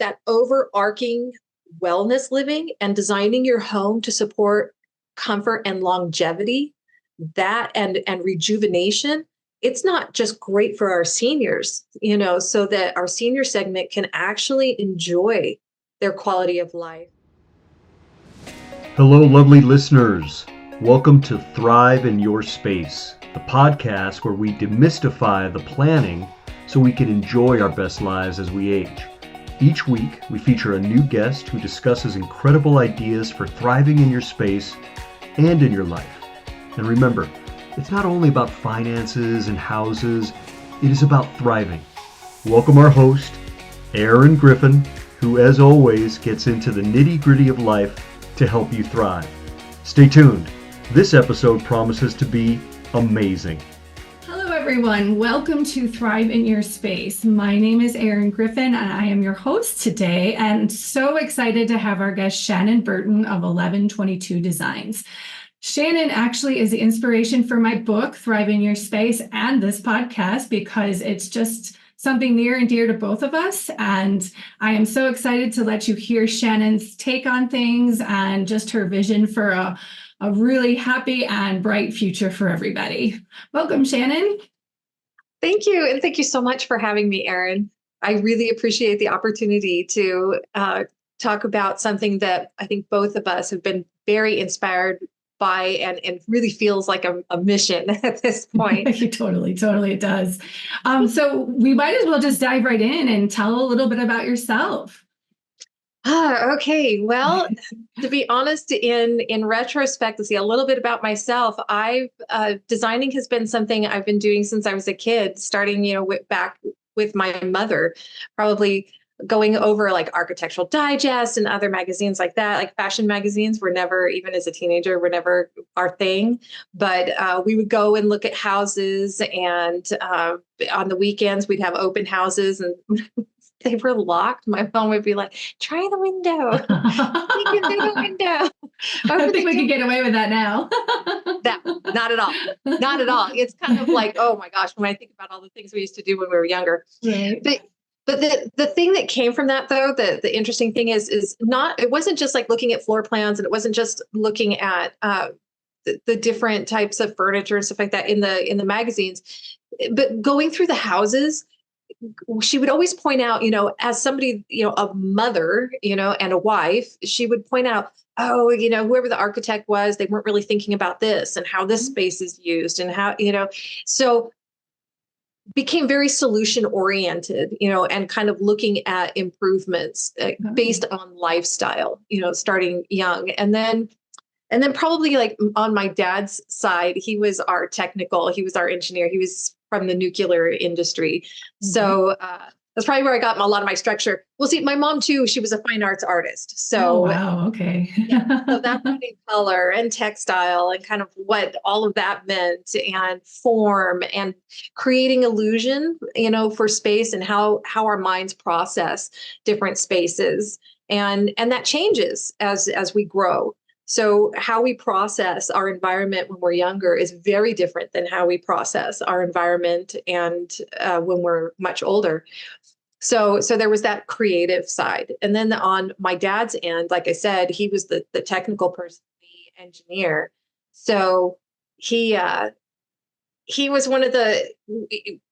that overarching wellness living and designing your home to support comfort and longevity, that and rejuvenation, it's not just great for our seniors, so that our senior segment can actually enjoy their quality of life. Hello, lovely listeners. Welcome to Thrive in Your Space, the podcast where we demystify the planning so we can enjoy our best lives as we age. Each week, we feature a new guest who discusses incredible ideas for thriving in your space and in your life. And remember, it's not only about finances and houses, it is about thriving. Welcome our host, Erin Griffin, who as always gets into the nitty-gritty of life to help you thrive. Stay tuned. This episode promises to be amazing. Hello, everyone. Welcome to Thrive in Your Space. My name is Erin Griffin, and I am your host today, and so excited to have our guest, Shannon Burton of 1122 Designs. Shannon actually is the inspiration for my book, Thrive in Your Space, and this podcast, because it's just something near and dear to both of us. And I am so excited to let you hear Shannon's take on things and just her vision for a really happy and bright future for everybody. Welcome, Shannon. Thank you. And thank you so much for having me, Erin. I really appreciate the opportunity to talk about something that I think both of us have been very inspired by and really feels like a mission at this point. Totally it does. So we might as well just dive right in and tell a little bit about yourself. Okay. Well, to be honest, in retrospect, to see a little bit about myself, designing has been something I've been doing since I was a kid, starting, back with my mother, probably going over like Architectural Digest and other magazines like that. Like fashion magazines were never, even as a teenager, were never our thing. But we would go and look at houses, and on the weekends we'd have open houses, and they were locked. My mom would be like, "Try the window." You can do the window. I don't think we could get away with that now. Not at all. Not at all. It's kind of like, oh my gosh, when I think about all the things we used to do when we were younger. Right. But the thing that came from that, though, the interesting thing is not, it wasn't just like looking at floor plans, and it wasn't just looking at the different types of furniture and stuff like that in the magazines, but going through the houses. She would always point out, as somebody, a mother, and a wife, she would point out, oh, whoever the architect was, they weren't really thinking about this and how this space is used and how, so became very solution oriented, and kind of looking at improvements based on lifestyle, starting young. And then probably like on my dad's side, he was our engineer. He was from the nuclear industry. Mm-hmm. So that's probably where I got a lot of my structure. Well, see, my mom too, she was a fine arts artist. So, oh, wow. Okay. Yeah, so that in color and textile and kind of what all of that meant, and form and creating illusion, for space and how our minds process different spaces. And that changes as we grow. So how we process our environment when we're younger is very different than how we process our environment and when we're much older. So there was that creative side. And then on my dad's end, like I said, he was the technical person, the engineer. So he was one of the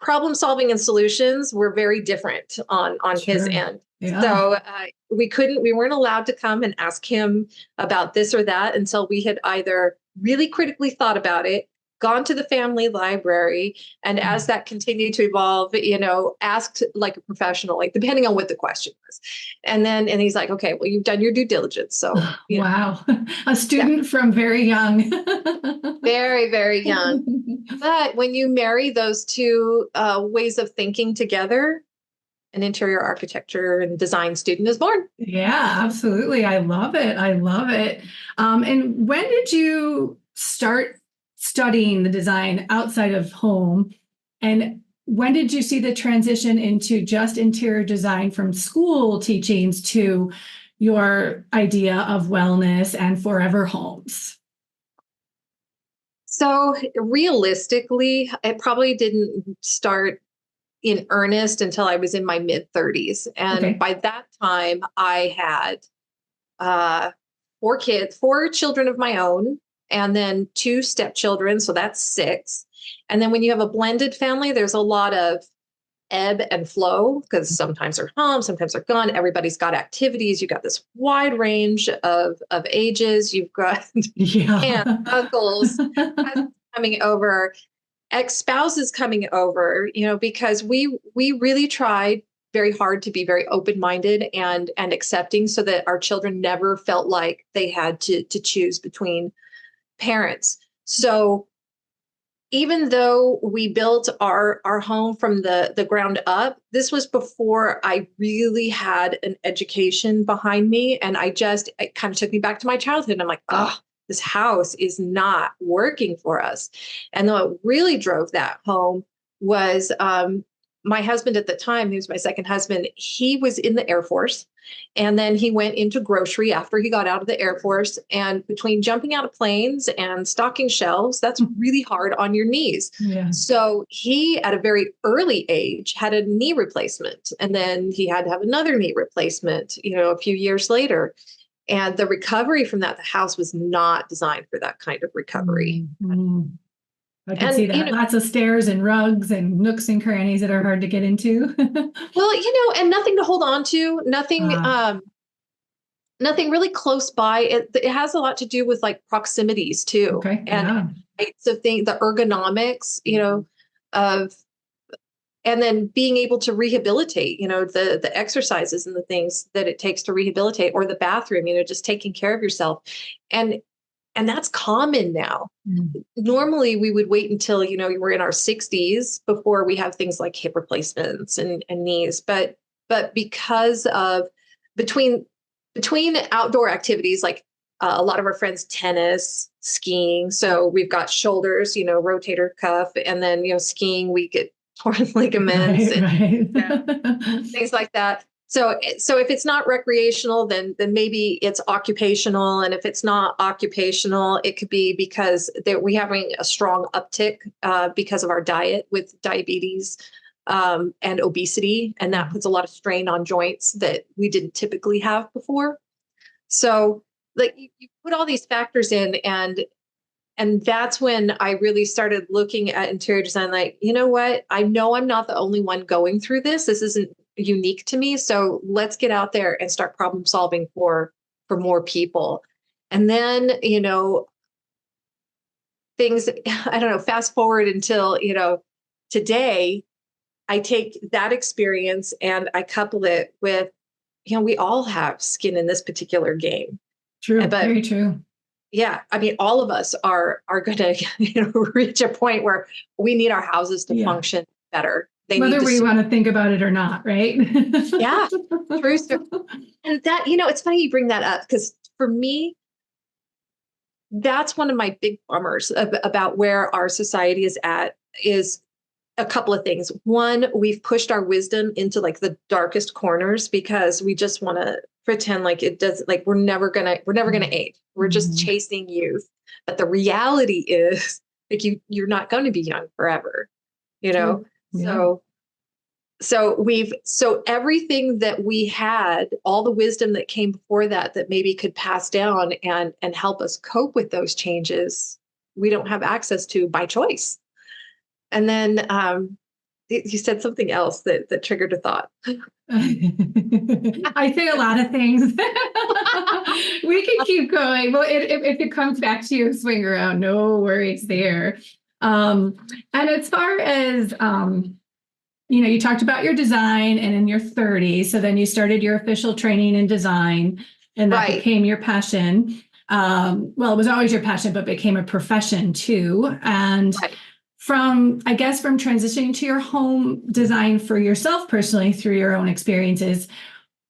problem solving and solutions were very different on Sure. his end. Yeah. So we weren't allowed to come and ask him about this or that until we had either really critically thought about it, gone to the family library, and as that continued to evolve, asked like a professional, like depending on what the question was. And he's like, okay, well, you've done your due diligence. So wow. A student from very young. Very, very young. But when you marry those two ways of thinking together, an interior architecture and design student is born. Yeah, absolutely. I love it. And when did you start studying the design outside of home? And when did you see the transition into just interior design from school teachings to your idea of wellness and forever homes? So realistically, it probably didn't start in earnest until I was in my mid-30s. And by that time, I had 4 children of my own, and then 2 stepchildren. So that's 6. And then when you have a blended family, there's a lot of ebb and flow because sometimes they're home, sometimes they're gone. Everybody's got activities. You've got this wide range of ages. You've got aunts, uncles coming over, ex-spouses coming over, because we really tried very hard to be very open-minded and accepting so that our children never felt like they had to choose between parents. So even though we built our home from the ground up, this was before I really had an education behind me. And it kind of took me back to my childhood. And I'm like, oh, this house is not working for us. And what really drove that home was my husband at the time, who's my second husband, he was in the Air Force. And then he went into grocery after he got out of the Air Force. And between jumping out of planes and stocking shelves, that's really hard on your knees. Yeah. So he, at a very early age, had a knee replacement. And then he had to have another knee replacement, a few years later. And the recovery from that, the house was not designed for that kind of recovery. Mm-hmm. I can see that. Lots of stairs and rugs and nooks and crannies that are hard to get into. Well, and nothing to hold on to, nothing really close by. It has a lot to do with like proximities too. Okay. And so the ergonomics, and then being able to rehabilitate, the exercises and the things that it takes to rehabilitate, or the bathroom, just taking care of yourself. And that's common now. Mm-hmm. Normally we would wait until, we're in our 60s before we have things like hip replacements and knees. But because of between outdoor activities, like a lot of our friends, tennis, skiing. So we've got shoulders, rotator cuff, and then, skiing, we get torn ligaments and things like that. So if it's not recreational, then maybe it's occupational. And if it's not occupational, it could be because we're having a strong uptick because of our diet with diabetes and obesity. And that puts a lot of strain on joints that we didn't typically have before. So like you put all these factors in, and that's when I really started looking at interior design, like, you know what? I know I'm not the only one going through this. This isn't unique to me. So let's get out there and start problem solving for more people. And then, things, I don't know, fast forward until, today, I take that experience and I couple it with, we all have skin in this particular game. True. Very true. Yeah. I mean, all of us are going to reach a point where we need our houses to function better. Whether we want to think about it or not, right? Yeah, true. And that, it's funny you bring that up, because for me, that's one of my big bummers about where our society is at, is a couple of things. One, we've pushed our wisdom into like the darkest corners because we just want to pretend like it does, like we're never gonna age. We're just chasing youth. But the reality is like you're not going to be young forever, Yeah. So everything that we had, all the wisdom that came before that maybe could pass down and help us cope with those changes, we don't have access to by choice. And then you said something else that triggered a thought. I say a lot of things. We can keep going. Well, if it comes back to you, swing around. No worries there. And as far as, you talked about your design and in your 30s. So then you started your official training in design, and that became your passion. Well, it was always your passion, but became a profession too. And from transitioning to your home design for yourself personally through your own experiences,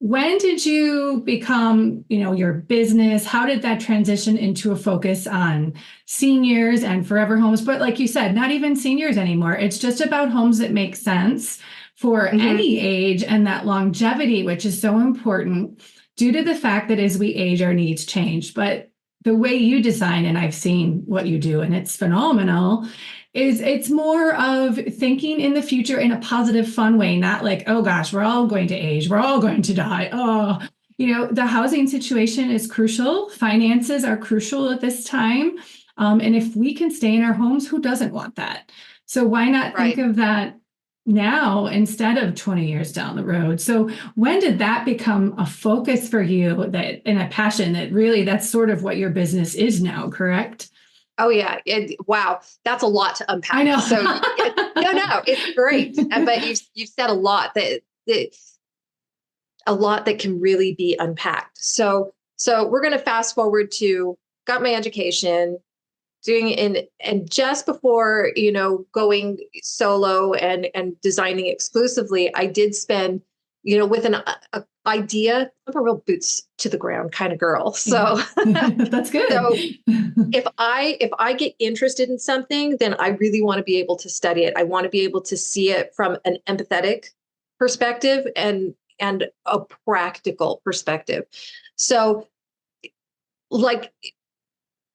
when did you become, your business? How did that transition into a focus on seniors and forever homes? But like you said, not even seniors anymore. It's just about homes that make sense for any age, and that longevity, which is so important due to the fact that as we age, our needs change. But the way you design, and I've seen what you do, and it's phenomenal, It's more of thinking in the future in a positive, fun way, not like, oh gosh, we're all going to age, we're all going to die. Oh, the housing situation is crucial. Finances are crucial at this time. And if we can stay in our homes, who doesn't want that? So why not think Right. of that now instead of 20 years down the road? So when did that become a focus for you, that and a passion that really that's sort of what your business is now, correct? Oh yeah. Wow. That's a lot to I unpack. know. So no, it's great. But you've said a lot that can really be unpacked. So we're going to fast forward to got my education, doing and just before, going solo and designing exclusively, I did spend, with an idea. I'm a real boots to the ground kind of girl. So That's good. so if I get interested in something, then I really want to be able to study it. I want to be able to see it from an empathetic perspective and a practical perspective. So like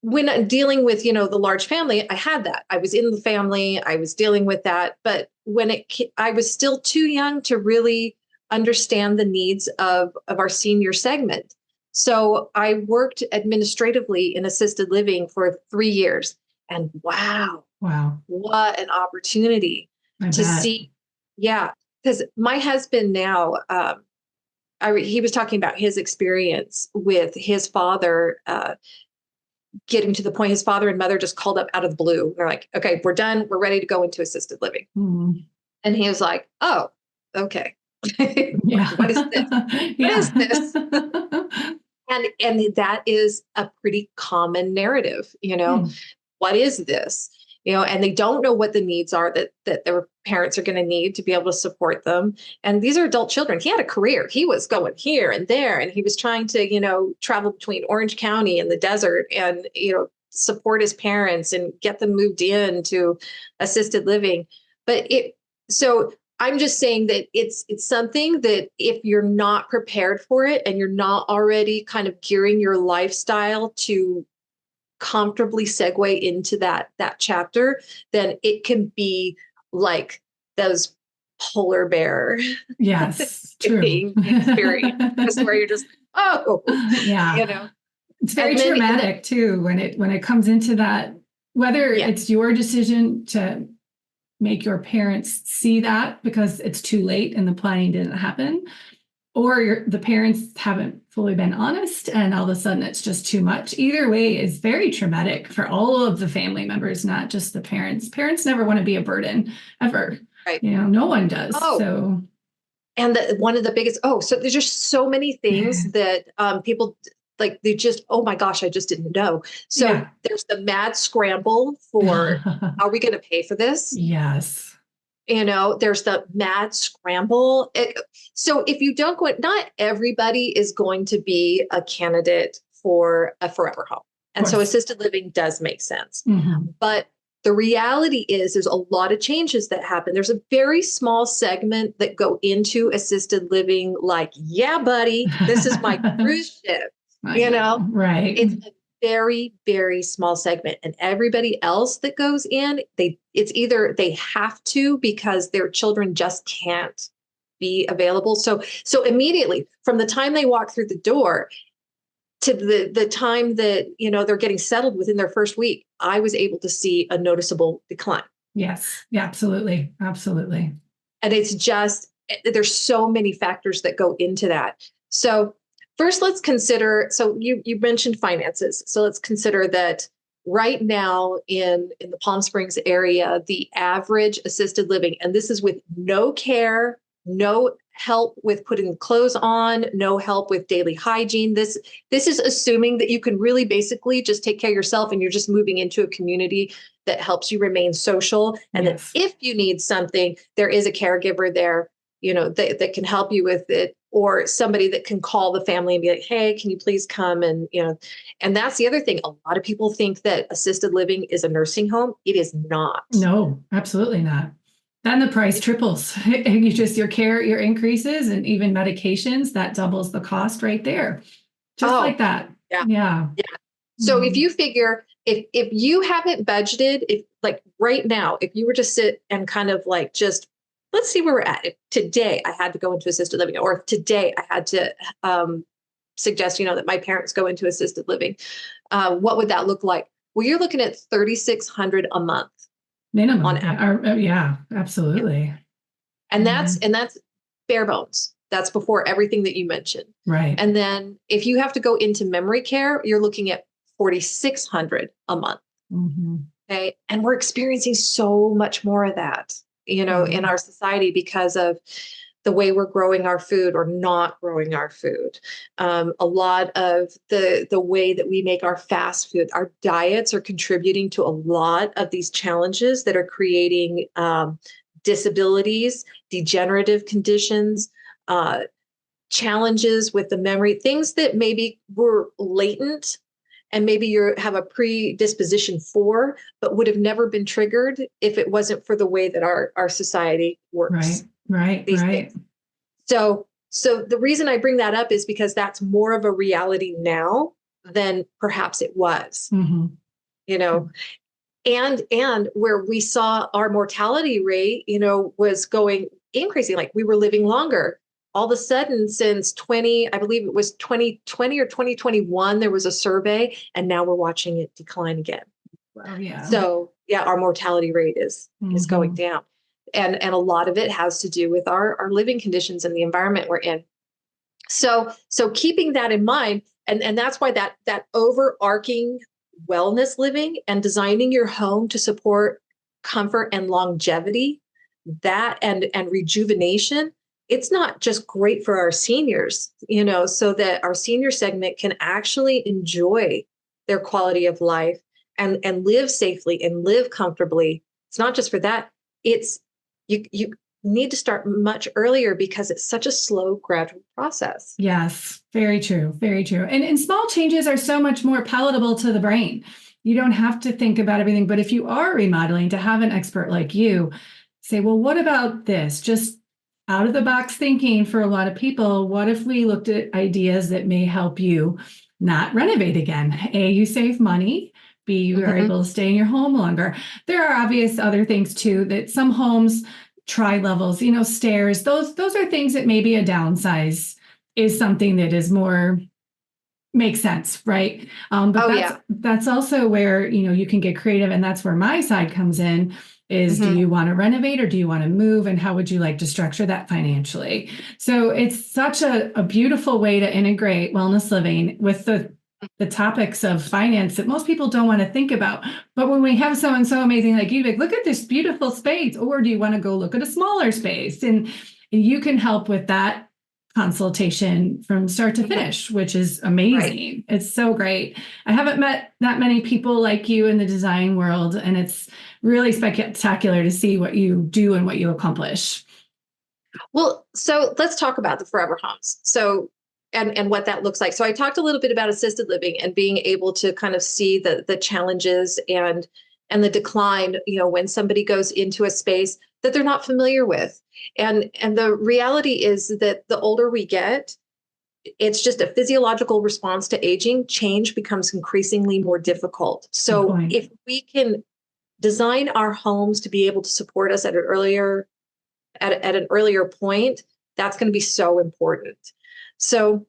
when I'm dealing with, the large family, I had that. I was in the family, I was dealing with that. But I was still too young to really understand the needs of our senior segment. So I worked administratively in assisted living for 3 years. And wow, Wow. what an opportunity I to bet. see. Yeah. Because my husband now, he was talking about his experience with his father, getting to the point his father and mother just called up out of the blue. They're like, okay, we're done. We're ready to go into assisted living. Mm. And he was like, oh, okay. Yeah. What is this? What Yeah. is this? And that is a pretty common narrative, Mm. what is this? And they don't know what the needs are that their parents are going to need to be able to support them. And these are adult children. He had a career. He was going here and there, and he was trying to, travel between Orange County and the desert and, support his parents and get them moved into assisted living. So I'm just saying that it's something that if you're not prepared for it and you're not already kind of gearing your lifestyle to comfortably segue into that chapter, then it can be like those polar bear Yes, true. experience where you're just, oh, Yeah. It's very and then traumatic too when it comes into that, whether yeah, it's your decision to make your parents see that because it's too late and the planning didn't happen, or the parents haven't fully been honest and all of a sudden it's just too much. Either way is very traumatic for all of the family members, not just the parents. Parents never want to be a burden ever. right. No one does. Oh, so and one of the biggest, so there's just so many things that people like, they just, oh my gosh, I just didn't know. So there's the mad scramble for, are we going to pay for this? Yes. There's the mad scramble. So if you don't go, not everybody is going to be a candidate for a forever home. And so assisted living does make sense. Mm-hmm. But the reality is there's a lot of changes that happen. There's a very small segment that go into assisted living like, yeah, buddy, this is my cruise ship. Right. It's a very, very small segment. And everybody else that goes in, it's either they have to because their children just can't be available. So immediately from the time they walk through the door to the time that, they're getting settled within their first week, I was able to see a noticeable decline. Yes. Yeah, absolutely. Absolutely. And it's just, there's so many factors that go into that. So first, let's consider, so you mentioned finances. So let's consider that right now in the Palm Springs area, the average assisted living, and this is with no care, no help with putting clothes on, no help with daily hygiene. This is assuming that you can really basically just take care of yourself and you're just moving into a community that helps you remain social. And that if you need something, there is a caregiver there, that can help you with it, or somebody that can call the family and be like, hey, can you please come? And, and that's the other thing. A lot of people think that assisted living is a nursing home. It is not. No, absolutely not. Then the price triples. Your care, your increases, and even medications, that doubles the cost right there. Just like that. Yeah. Yeah. So if you figure if you haven't budgeted, if like right now, if you were to sit and kind of like just let's see where we're at. If today I had to go into assisted living, or if today I had to suggest, that my parents go into assisted living, what would that look like? Well, you're looking at $3,600 a month minimum. on average. Yeah, absolutely. Yeah. And that's bare bones. That's before everything that you mentioned. Right. And then if you have to go into memory care, you're looking at $4,600 a month. Mm-hmm. Okay. And we're experiencing so much more of that, in our society because of the way we're growing our food or not growing our food. A lot of the way that we make our fast food, our diets are contributing to a lot of these challenges that are creating disabilities, degenerative conditions, challenges with the memory, things that maybe were latent and maybe you have a predisposition for, but would have never been triggered if it wasn't for the way that our society works. Right. Things. So the reason I bring that up is because that's more of a reality now than perhaps it was, and where we saw our mortality rate, was increasing, like we were living longer. All of a sudden, since I believe it was 2020 or 2021, there was a survey, and now we're watching it decline again. Well, yeah. So our mortality rate is going down. And a lot of it has to do with our living conditions and the environment we're in. So keeping that in mind, and that's why that overarching wellness living and designing your home to support comfort and longevity, that and rejuvenation, it's not just great for our seniors, so that our senior segment can actually enjoy their quality of life and live safely and live comfortably. It's not just for that. It's you need to start much earlier because it's such a slow, gradual process. Yes, very true. Very true. And small changes are so much more palatable to the brain. You don't have to think about everything. But if you are remodeling, to have an expert like you say, well, what about this? Just out of the box thinking for a lot of people, what if we looked at ideas that may help you not renovate again? A, you save money. B, you are able to stay in your home longer. There are obvious other things too, that some homes, tri-levels, stairs, those are things that maybe a downsize is something that is more makes sense, right? But that's also where, you can get creative. And that's where my side comes in is do you want to renovate or do you want to move? And how would you like to structure that financially? So it's such a beautiful way to integrate wellness living with the topics of finance that most people don't want to think about. But when we have someone so amazing like you, like, look at this beautiful space, or do you want to go look at a smaller space? And you can help with that consultation from start to finish, which is amazing. Right. It's so great. I haven't met that many people like you in the design world, and it's really spectacular to see what you do and what you accomplish. Well, so let's talk about the forever homes. So and what that looks like. So I talked a little bit about assisted living and being able to kind of see the challenges and the decline, when somebody goes into a space that they're not familiar with. And the reality is that the older we get, it's just a physiological response to aging. Change becomes increasingly more difficult. So if we can design our homes to be able to support us at an earlier point, that's going to be so important. So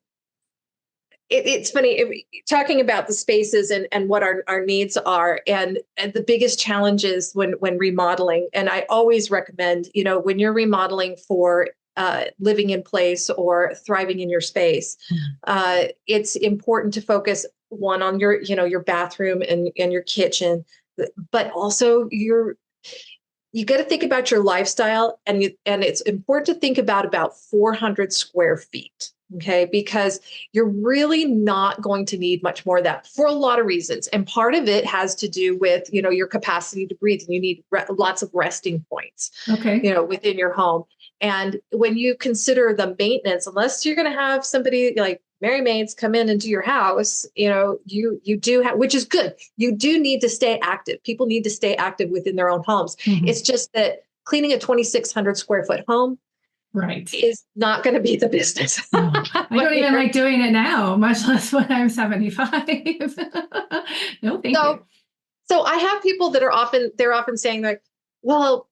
it's funny talking about the spaces and what our needs are and the biggest challenges when remodeling. And I always recommend, when you're remodeling for living in place or thriving in your space, it's important to focus on your bathroom and your kitchen, but also you got to think about your lifestyle, and it's important to think about 400 square feet. Okay, because you're really not going to need much more of that for a lot of reasons. And part of it has to do with, your capacity to breathe, and you need lots of resting points, within your home. And when you consider the maintenance, unless you're going to have somebody like Mary Maids come in and do your house, you do have, which is good. You do need to stay active. People need to stay active within their own homes. It's just that cleaning a 2,600 square foot home is not going to be the business. No, I don't even like doing it now, much less when I'm 75. No, thank you. So I have people that they're often saying like, well,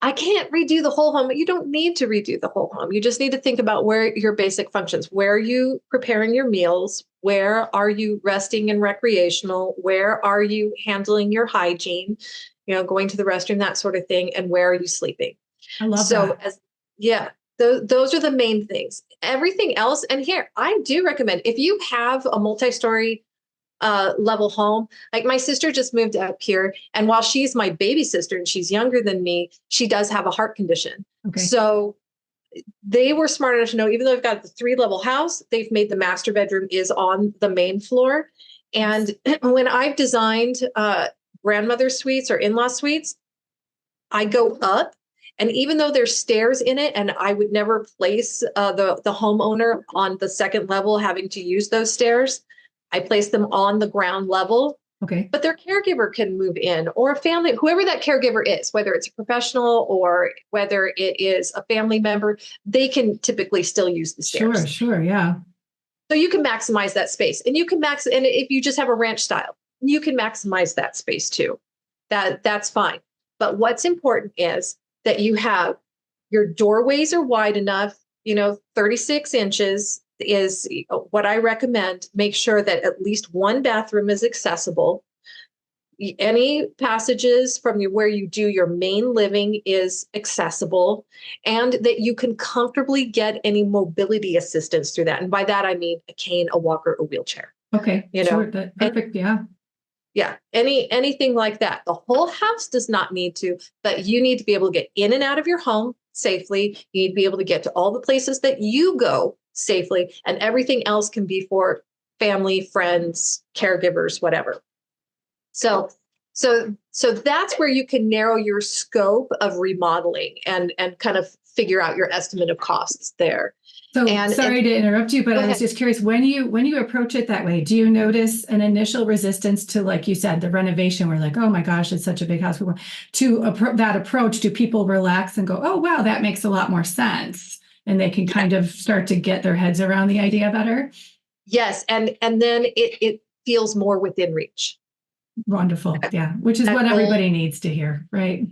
I can't redo the whole home. You don't need to redo the whole home. You just need to think about where your basic functions. Where are you preparing your meals? Where are you resting and recreational? Where are you handling your hygiene? Going to the restroom, that sort of thing. And where are you sleeping? I love So that. those are the main things. Everything else, and here, I do recommend if you have a multi-story level home. Like my sister just moved up here, and while she's my baby sister and she's younger than me, she does have a heart condition. Okay. So they were smart enough to know, even though they've got the 3-level house, they've made the master bedroom is on the main floor. And when I've designed grandmother suites or in-law suites, I go up. And even though there's stairs in it, and I would never place the homeowner on the second level having to use those stairs, I place them on the ground level. Okay. But their caregiver can move in, or a family, whoever that caregiver is, whether it's a professional or whether it is a family member, they can typically still use the stairs. Sure. Yeah. So you can maximize that space, and and if you just have a ranch style, you can maximize that space too. That's fine. But what's important is that you have your doorways are wide enough, 36 inches is what I recommend. Make sure that at least one bathroom is accessible. Any passages from where you do your main living is accessible, and that you can comfortably get any mobility assistance through that. And by that, I mean a cane, a walker, a wheelchair. Okay. Sure. Perfect. Yeah. Yeah. Anything like that. The whole house does not need to, but you need to be able to get in and out of your home safely. You need to be able to get to all the places that you go safely, and everything else can be for family, friends, caregivers, whatever. So that's where you can narrow your scope of remodeling and kind of figure out your estimate of costs there. So sorry to interrupt you, but I was just curious, when you approach it that way, do you notice an initial resistance to, like you said, the renovation? We're like, oh my gosh, it's such a big house. That approach, do people relax and go, oh, wow, that makes a lot more sense? And they can kind of start to get their heads around the idea better? Yes. And then it feels more within reach. Wonderful. Yeah. Which is what everybody needs to hear, right?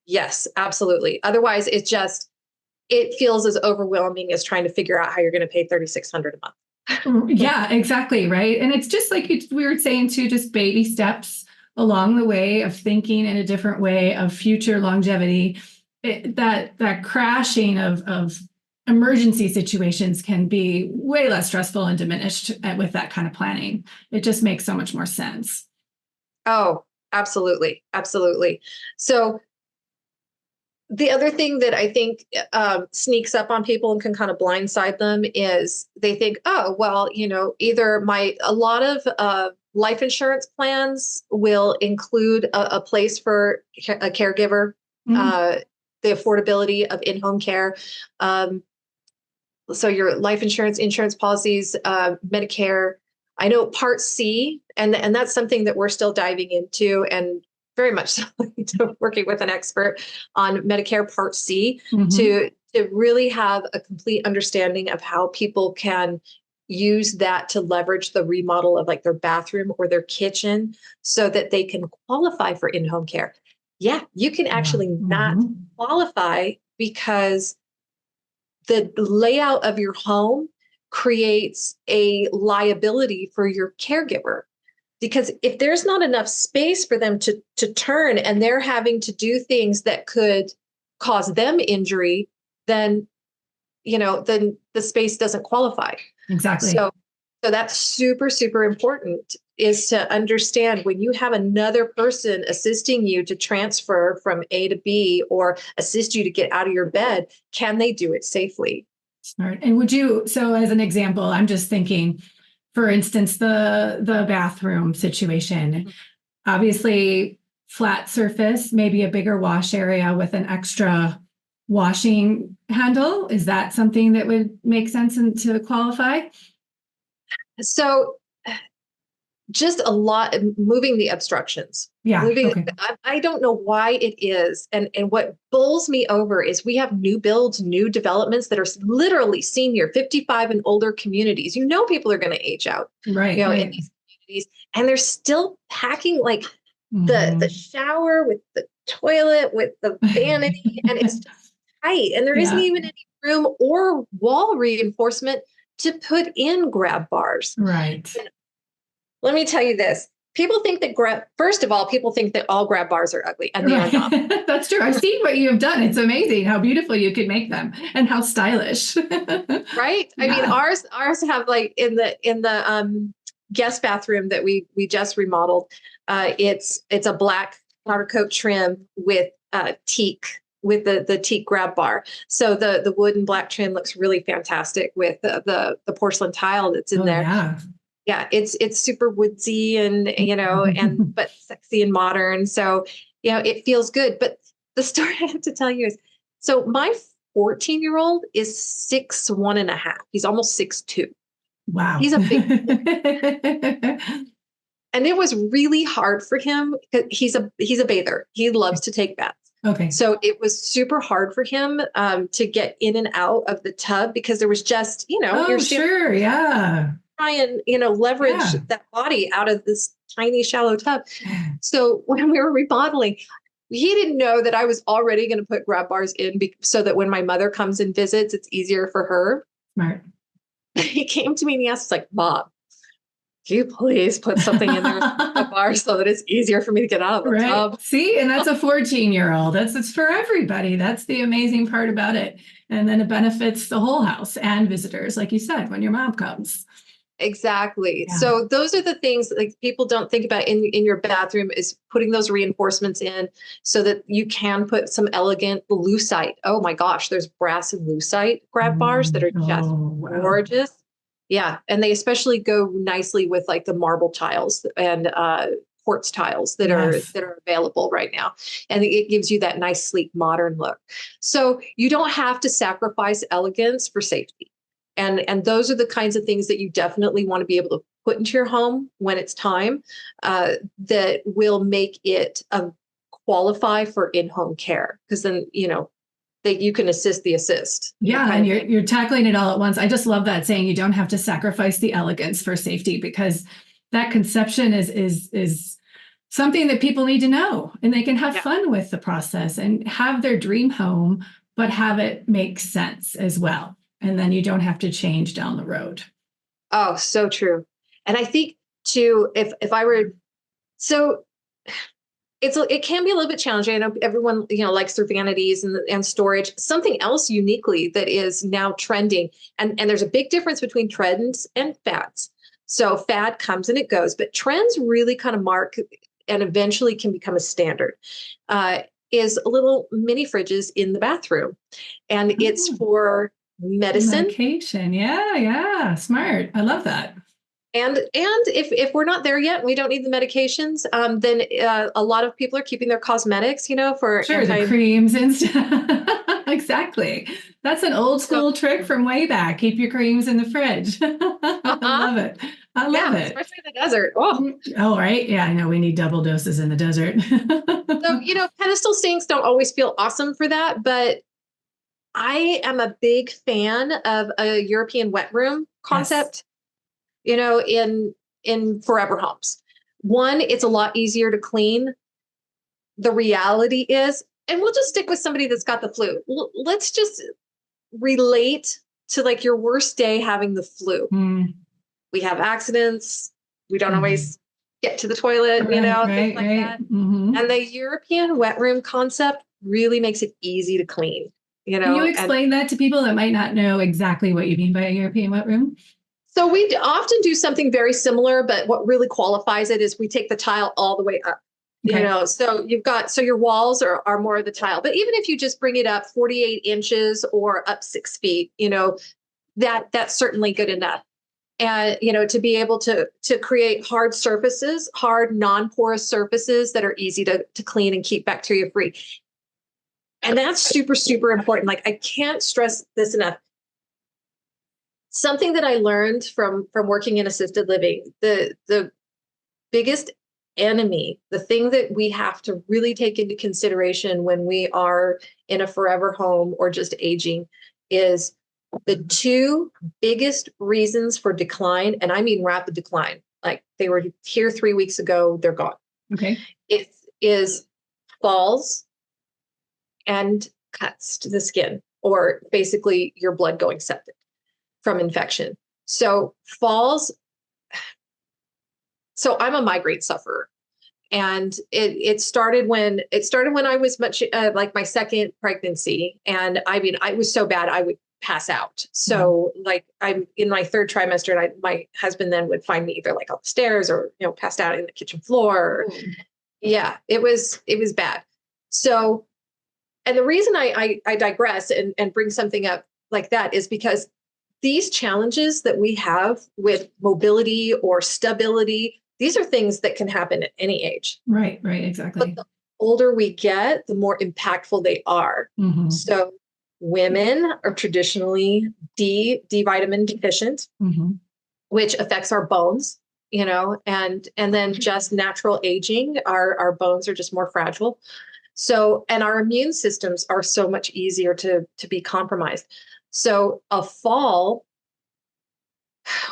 Yes, absolutely. Otherwise, it feels as overwhelming as trying to figure out how you're going to pay $3,600 a month. Yeah, exactly. Right. And it's just like we were saying too, just baby steps along the way of thinking in a different way of future longevity. That crashing of emergency situations can be way less stressful and diminished with that kind of planning. It just makes so much more sense. Oh, absolutely. Absolutely. So the other thing that I think sneaks up on people and can kind of blindside them is they think, oh, well, either a lot of life insurance plans will include a place for a caregiver, the affordability of in-home care. So your life insurance policies, Medicare. I know Part C, and that's something that we're still diving into, and very much so working with an expert on Medicare Part C to really have a complete understanding of how people can use that to leverage the remodel of like their bathroom or their kitchen so that they can qualify for in-home care. Yeah, you can actually not qualify because the layout of your home creates a liability for your caregiver. Because if there's not enough space for them to turn and they're having to do things that could cause them injury, then the space doesn't qualify. Exactly. So that's super, super important, is to understand when you have another person assisting you to transfer from A to B or assist you to get out of your bed, can they do it safely? Smart. And so as an example, I'm just thinking, for instance, the bathroom situation, obviously flat surface, maybe a bigger wash area with an extra washing handle. Is that something that would make sense to qualify? So just a lot moving the obstructions. Yeah. Okay. I don't know why it is. And what bowls me over is we have new builds, new developments that are literally senior 55 and older communities. People are going to age out, right, in these communities, and they're still packing like the shower with the toilet, with the vanity, and it's just tight. And there isn't even any room or wall reinforcement to put in grab bars. Right. And let me tell you this. People think that first of all, people think that all grab bars are ugly, and they are not. That's true. I've seen what you have done. It's amazing how beautiful you can make them and how stylish. Right? I mean, ours have like in the guest bathroom that we just remodeled. It's a black powder coat trim with teak, with the teak grab bar. So the wood and black trim looks really fantastic with the porcelain tile that's in there. Yeah. Yeah, it's super woodsy and but sexy and modern. So it feels good. But the story I have to tell you is, so my 14-year-old is 6'1.5". He's almost 6'2". Wow. He's a big boy. And it was really hard for him because he's a bather. He loves to take baths. Okay. So it was super hard for him to get in and out of the tub because there was just, Oh, sure. Yeah. Try and leverage that body out of this tiny shallow tub. So when we were remodeling, he didn't know that I was already going to put grab bars in so that when my mother comes and visits, it's easier for her. Smart. He came to me and he asked, like, "Mom, can you please put something in there a bar so that it's easier for me to get out of the tub?" See, and that's a 14-year-old. It's for everybody. That's the amazing part about it. And then it benefits the whole house and visitors, like you said, when your mom comes. Exactly. Yeah. So those are the things like people don't think about in your bathroom, is putting those reinforcements in so that you can put some elegant lucite. Oh my gosh, there's brass and lucite grab bars that are just gorgeous. Yeah. And they especially go nicely with like the marble tiles and quartz tiles that are available right now. And it gives you that nice, sleek, modern look. So you don't have to sacrifice elegance for safety. And those are the kinds of things that you definitely want to be able to put into your home when it's time, that will make it qualify for in-home care. Because then, that you can assist the assist. Yeah, and you're tackling it all at once. I just love that saying, you don't have to sacrifice the elegance for safety, because that conception is something that people need to know, and they can have fun with the process and have their dream home, but have it make sense as well. And then you don't have to change down the road. Oh, so true. And I think too, if I were, so it can be a little bit challenging. I know everyone, likes their vanities and storage. Something else uniquely that is now trending, and there's a big difference between trends and fads. So fad comes and it goes, but trends really kind of mark and eventually can become a standard. Is little mini fridges in the bathroom, and it's for medication. Yeah, smart. I love that. And if we're not there yet, we don't need the medications. Then a lot of people are keeping their cosmetics, for the creams and stuff. Exactly. That's an old school trick from way back. Keep your creams in the fridge. I love it. I love it. Especially in the desert. Oh, right. Yeah, I know we need double doses in the desert. So, pedestal sinks don't always feel awesome for that, but I am a big fan of a European wet room concept, in forever homes. One, it's a lot easier to clean. The reality is, and we'll just stick with somebody that's got the flu. Let's just relate to like your worst day having the flu. We have accidents. We don't always get to the toilet, things like that. And the European wet room concept really makes it easy to clean. Can you explain that to people that might not know exactly what you mean by a European wet room? So we often do something very similar, but what really qualifies it is we take the tile all the way up. So your walls are more of the tile. But even if you just bring it up 48 inches or up 6 feet, that's certainly good enough. And, to be able to create hard surfaces, hard non-porous surfaces that are easy to clean and keep bacteria free. And that's super, super important. Like, I can't stress this enough. Something that I learned from working in assisted living, the biggest enemy, the thing that we have to really take into consideration when we are in a forever home or just aging, is the two biggest reasons for decline. And I mean rapid decline. Like, they were here 3 weeks ago, they're gone. Okay. It is falls and cuts to the skin, or basically your blood going septic from infection. So falls. So I'm a migraine sufferer. And it started when I was much like my second pregnancy. And I mean, I was so bad, I would pass out. So like I'm in my third trimester, and my husband then would find me either like on the stairs or, passed out in the kitchen floor. Yeah, it was bad. So, and the reason I digress and bring something up like that is because these challenges that we have with mobility or stability, these are things that can happen at any age. Right, exactly. But the older we get, the more impactful they are. Mm-hmm. So women are traditionally D vitamin deficient, mm-hmm. which affects our bones, and then just natural aging, our bones are just more fragile. So, and our immune systems are so much easier to be compromised. So a fall,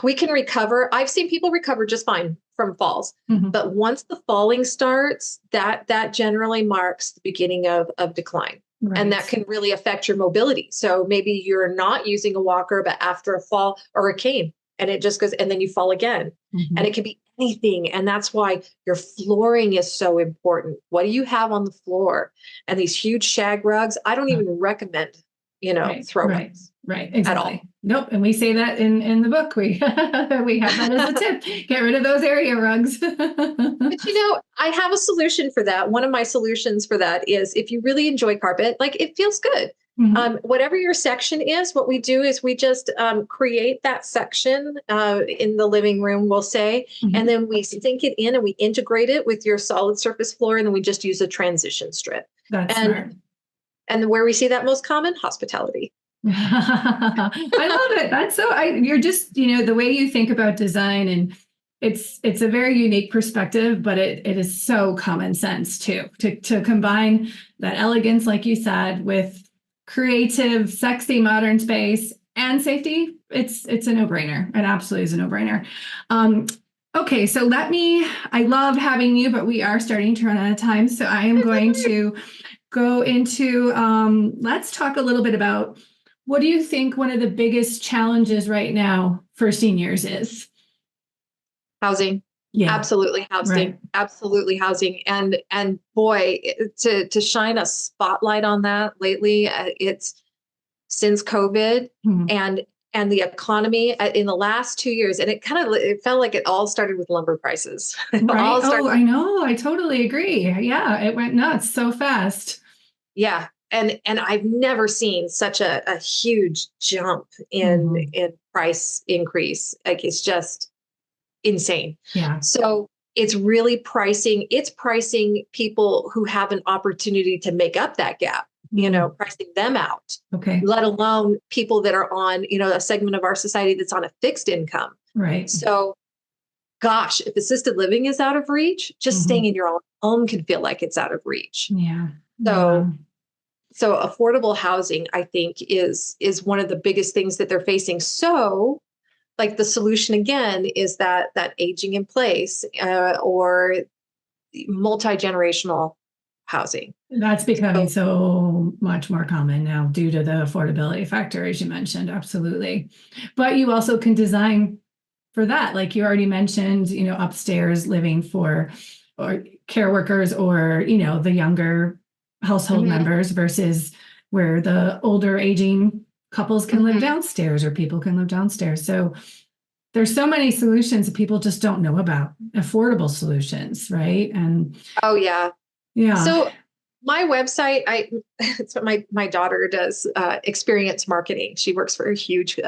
we can recover. I've seen people recover just fine from falls, mm-hmm. but once the falling starts, that generally marks the beginning of decline. Right. And that can really affect your mobility. So maybe you're not using a walker, but after a fall, or a cane, and it just goes, and then you fall again. Mm-hmm. And it can be anything. And that's why your flooring is so important. What do you have on the floor? And these huge shag rugs, I don't even recommend, throwaways. Right. Exactly. At all. Nope. And we say that in the book. We have that as a tip. Get rid of those area rugs. But I have a solution for that. One of my solutions for that is, if you really enjoy carpet, like, it feels good. Mm-hmm. Whatever your section is, what we do is we just create that section in the living room, we'll say, mm-hmm. and then we sink it in and we integrate it with your solid surface floor, and then we just use a transition strip. That's smart. And where we see that most common, hospitality. I love it. That's so, you're just, the way you think about design, and it's a very unique perspective, but it is so common sense too, to combine that elegance, like you said, with creative, sexy, modern space and safety. It's a no-brainer. It absolutely is a no-brainer. Okay. So I love having you, but we are starting to run out of time. So I am going to go into, let's talk a little bit about, what do you think one of the biggest challenges right now for seniors is? Housing. Yeah, absolutely housing. Right. Absolutely housing. And boy, to shine a spotlight on that lately, it's since COVID mm-hmm. and the economy in the last 2 years, and it felt like it all started with lumber prices. Right. I know. I totally agree. Yeah, it went nuts so fast. Yeah. And I've never seen such a huge jump in mm-hmm. in price increase. Like, it's just insane. Yeah. So it's really pricing people who have an opportunity to make up that gap, pricing them out. Okay. Let alone people that are on, a segment of our society that's on a fixed income. Right. So gosh, if assisted living is out of reach, just mm-hmm. staying in your own home can feel like it's out of reach. Yeah. So affordable housing, I think, is one of the biggest things that they're facing. So, like, the solution again is that aging in place or multi-generational housing. That's becoming so much more common now due to the affordability factor, as you mentioned. Absolutely. But you also can design for that. Like you already mentioned, upstairs living for or care workers or, the younger household mm-hmm. members versus where the older aging couples can mm-hmm. live downstairs, or people can live downstairs. So there's so many solutions that people just don't know about, affordable solutions, right? And oh yeah. So my website, it's what my daughter does, experience marketing. She works for a huge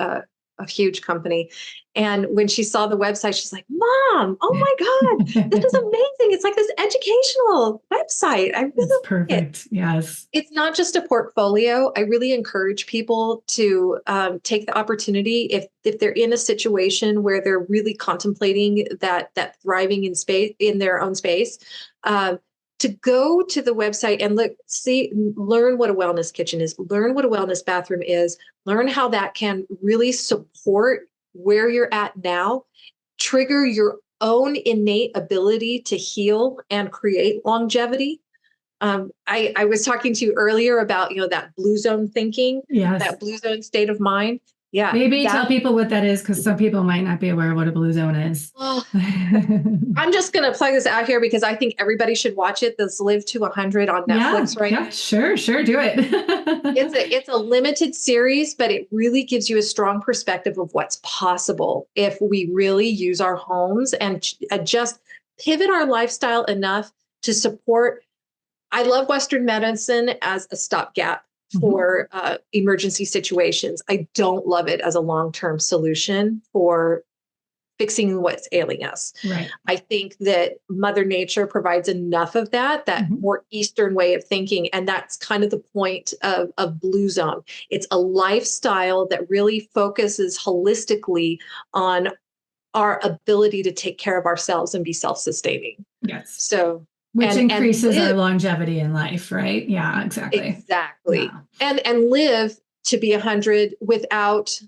company. And when she saw the website, she's like, "Mom, oh my God, this is amazing. It's like this educational website. I really like perfect. It." Yes. It's not just a portfolio. I really encourage people to take the opportunity, if they're in a situation where they're really contemplating that thriving in their own space, to go to the website and learn what a wellness kitchen is, learn what a wellness bathroom is, learn how that can really support where you're at now, trigger your own innate ability to heal and create longevity. I was talking to you earlier about, that blue zone thinking, Yes. that blue zone state of mind. Yeah. Maybe tell people what that is, because some people might not be aware of what a blue zone is. Oh, I'm just going to plug this out here because I think everybody should watch it. This Live to 100 on Netflix right now. Yeah, sure. Do it. It's a limited series, but it really gives you a strong perspective of what's possible if we really use our homes and just pivot our lifestyle enough to support. I love Western medicine as a stopgap for emergency situations. I don't love it as a long-term solution for fixing what's ailing us. Right. I think that Mother Nature provides enough of that more Eastern way of thinking. And that's kind of the point of Blue Zone. It's a lifestyle that really focuses holistically on our ability to take care of ourselves and be self-sustaining. Yes. So which increases our longevity in life, right? Yeah, exactly. Exactly. Yeah. And live to be 100 without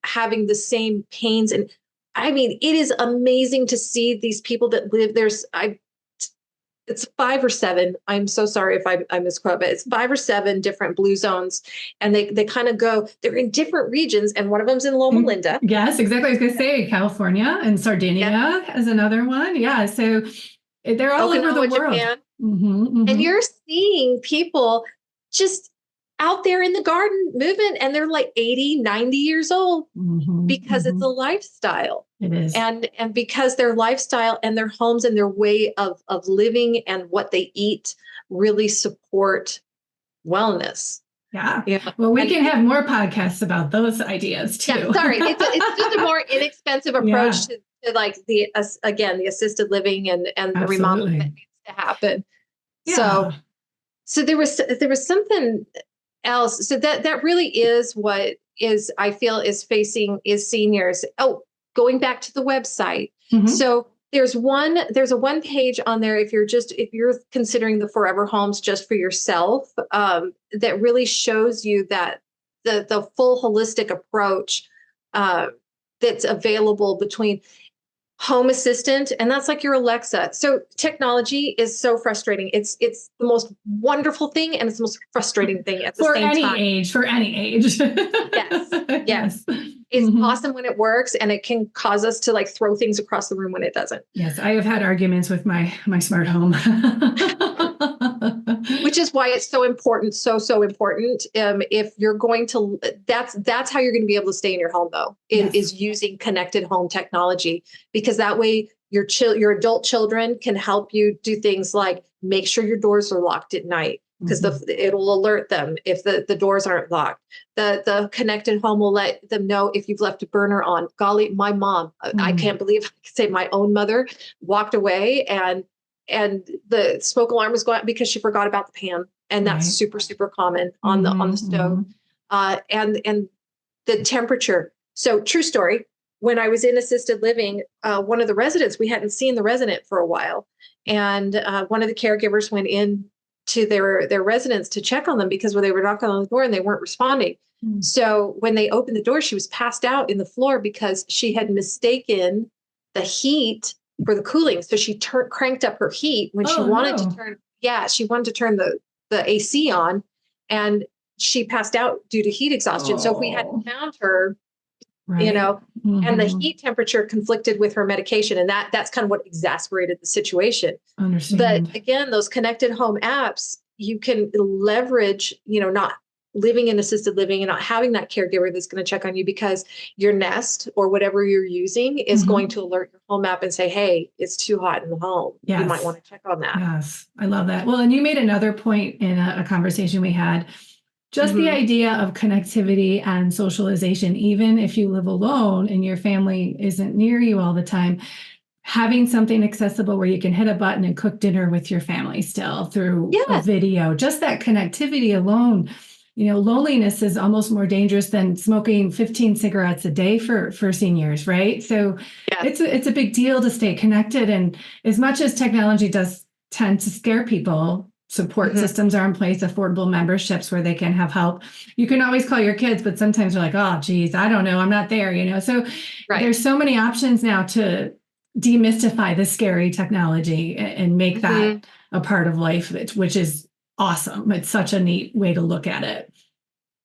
having the same pains. And I mean, it is amazing to see these people that live. It's 5 or 7. I'm so sorry if I misquote, but it's 5 or 7 different blue zones. And they kind of they're in different regions. And one of them's in Loma Linda. Yes, exactly. I was going to say California, and Sardinia is another one. Yeah. So they're all over the world. Japan. And you're seeing people just out there in the garden moving, and they're like 80, 90 years old because it's a lifestyle. It is. And because their lifestyle and their homes and their way of living and what they eat really support wellness. Yeah. Well, we can have more podcasts about those ideas too. Yeah, sorry. It's just a more inexpensive approach to like the assisted living and the remodeling that needs to happen. Yeah. So there was something else. So that really is what I feel is facing seniors. Oh, going back to the website. So there's a one page on there if you're considering the forever homes just for yourself, that really shows you that the full holistic approach that's available between home assistant, and that's like your Alexa. So technology is so frustrating. It's the most wonderful thing, and it's the most frustrating thing at the same time. For any age. Yes. It's awesome when it works, and it can cause us to like throw things across the room when it doesn't. Yes, I have had arguments with my smart home. Which is why it's so important, so important. If you're going to, that's how you're going to be able to stay in your home, though, is using connected home technology, because that way your adult children can help you do things like make sure your doors are locked at night, because it'll alert them if the doors aren't locked. The connected home will let them know if you've left a burner on. Golly, my mom, I can't believe I could say my own mother walked away and the smoke alarm was going out because she forgot about the pan. And that's super, super common on the stove. And the temperature. So true story. When I was in assisted living, one of the residents, we hadn't seen the resident for a while. And one of the caregivers went in to their residents to check on them because they were knocking on the door and they weren't responding. So when they opened the door, she was passed out in the floor because she had mistaken the heat for the cooling. So she cranked up her heat when she wanted to turn. Yeah, she wanted to turn the AC on, and she passed out due to heat exhaustion. So if we hadn't found her, and the heat temperature conflicted with her medication, and that's kind of what exacerbated the situation. Understand. But again, those connected home apps, you can leverage, not living in assisted living and not having that caregiver that's going to check on you, because your Nest or whatever you're using is going to alert your home app and say, hey, it's too hot in the home. You might want to check on that. Yes, I love that. Well, and you made another point in a conversation we had, just the idea of connectivity and socialization, even if you live alone and your family isn't near you all the time, having something accessible where you can hit a button and cook dinner with your family still through a video, just that connectivity alone. Loneliness is almost more dangerous than smoking 15 cigarettes a day for seniors, right? So it's a big deal to stay connected. And as much as technology does tend to scare people, support systems are in place, affordable memberships where they can have help. You can always call your kids, but sometimes you're like, oh, geez, I don't know, I'm not there, So there's so many options now to demystify the scary technology and make that a part of life, which is awesome. It's such a neat way to look at it.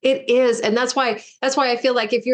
It is. And that's why I feel like if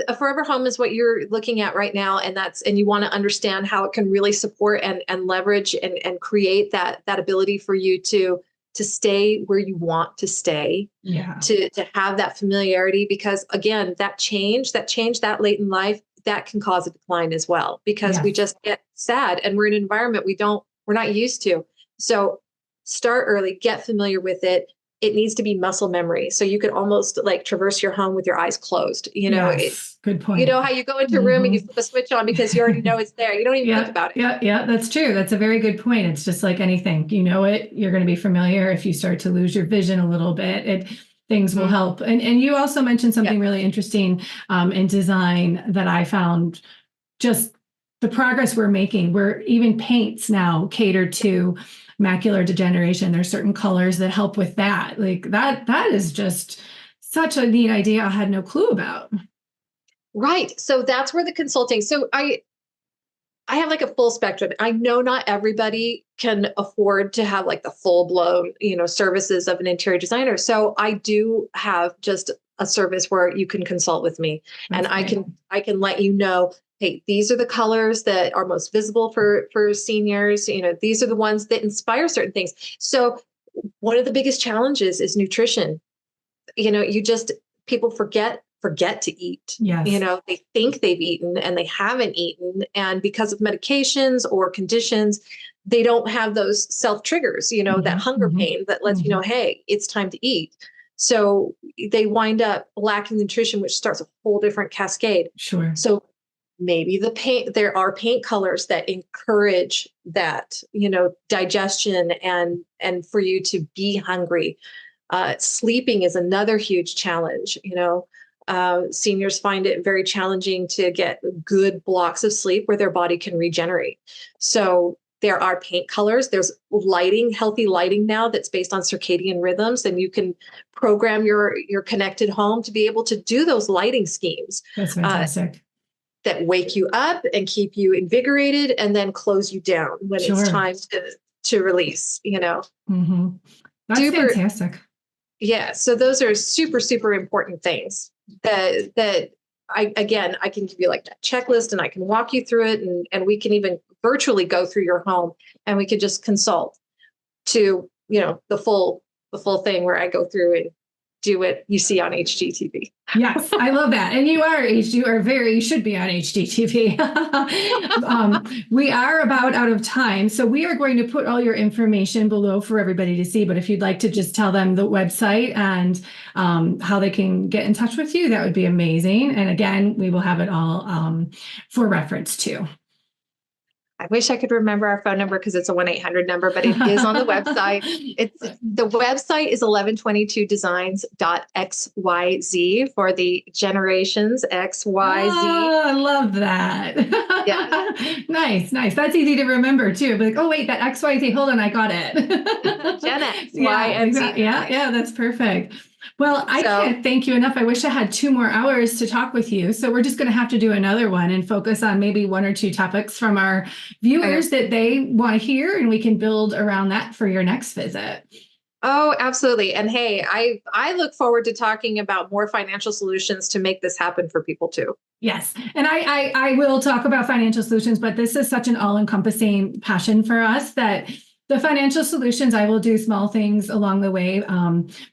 a forever home is what you're looking at right now, and you want to understand how it can really support and leverage and create that ability for you to stay where you want to stay, to have that familiarity, because again, that change that late in life, that can cause a decline as well, because we just get sad and we're in an environment we're not used to. So start early, get familiar with it. It needs to be muscle memory. So you could almost like traverse your home with your eyes closed. Good point. You know how you go into a room and you flip a switch on because you already know it's there. You don't even think about it. Yeah, that's true. That's a very good point. It's just like anything. You know it, you're going to be familiar. If you start to lose your vision a little bit, things will help. And you also mentioned something really interesting in design that I found, just the progress we're making, where even paints now cater to macular degeneration. There's certain colors that help with that. Like that is just such a neat idea I had no clue about. Right. So that's where the consulting. So I have like a full spectrum. I know not everybody can afford to have like the full blown, services of an interior designer. So I do have just a service where you can consult with me. That's great. I can let you know, hey, these are the colors that are most visible for seniors. These are the ones that inspire certain things. So one of the biggest challenges is nutrition. People forget to eat. Yes. They think they've eaten and they haven't eaten. And because of medications or conditions, they don't have those self triggers, that hunger pain that lets you know, hey, it's time to eat. So they wind up lacking nutrition, which starts a whole different cascade. Sure. So maybe there are paint colors that encourage that, digestion and for you to be hungry. Sleeping is another huge challenge. Seniors find it very challenging to get good blocks of sleep where their body can regenerate. So there are paint colors. There's lighting, healthy lighting now that's based on circadian rhythms, and you can program your connected home to be able to do those lighting schemes. That's fantastic. That wake you up and keep you invigorated and then close you down when it's time to release, That's fantastic. Yeah. So those are super, super important things that I can give you like that checklist, and I can walk you through it, and we can even virtually go through your home, and we could just consult to, the full thing where I go through and do what you see on HGTV. Yes, I love that. And you should be on HGTV. We are about out of time. So we are going to put all your information below for everybody to see. But if you'd like to just tell them the website and how they can get in touch with you, that would be amazing. And again, we will have it all for reference too. I wish I could remember our phone number because it's a 1-800 number, but it is on the website. The website is 1122designs.xyz for the generations XYZ. Oh, I love that. Yeah. Nice. That's easy to remember too. Like, oh wait, that XYZ. Hold on, I got it. Gen X, Y, and Z. Yeah, that's perfect. Well, I can't thank you enough. I wish I had 2 more hours to talk with you. So we're just going to have to do another one and focus on maybe 1 or 2 topics from our viewers that they want to hear, and we can build around that for your next visit. Oh, absolutely. And hey, I look forward to talking about more financial solutions to make this happen for people too. Yes. And I will talk about financial solutions, but this is such an all-encompassing passion for us that the financial solutions, I will do small things along the way,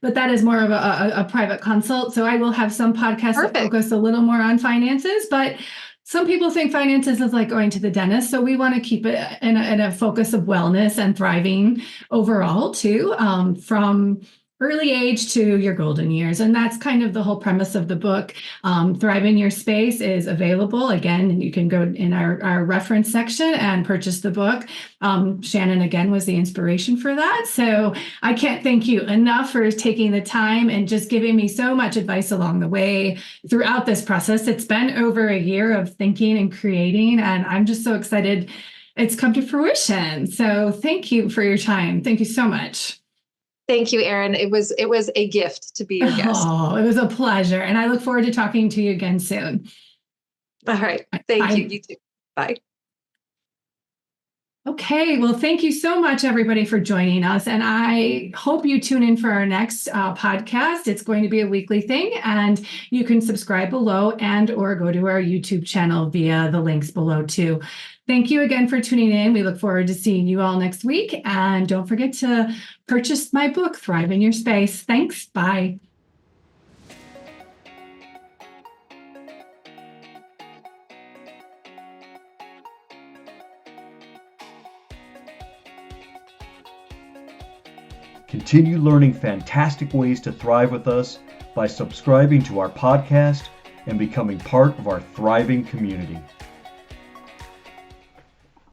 but that is more of a private consult. So I will have some podcasts that focus a little more on finances, but some people think finances is like going to the dentist. So we want to keep it in a focus of wellness and thriving overall too, from early age to your golden years. And that's kind of the whole premise of the book. Thrive in Your Space is available. Again, you can go in our reference section and purchase the book. Shannon, again, was the inspiration for that. So I can't thank you enough for taking the time and just giving me so much advice along the way throughout this process. It's been over a year of thinking and creating, and I'm just so excited it's come to fruition. So thank you for your time. Thank you so much. Thank you, Erin. It was a gift to be your guest. Oh, it was a pleasure. And I look forward to talking to you again soon. All right. Thank you. You too. Bye. Okay, well, thank you so much, everybody, for joining us. And I hope you tune in for our next podcast. It's going to be a weekly thing, and you can subscribe below and or go to our YouTube channel via the links below too. Thank you again for tuning in. We look forward to seeing you all next week. And don't forget to purchase my book, Thrive in Your Space. Thanks. Bye. Continue learning fantastic ways to thrive with us by subscribing to our podcast and becoming part of our thriving community.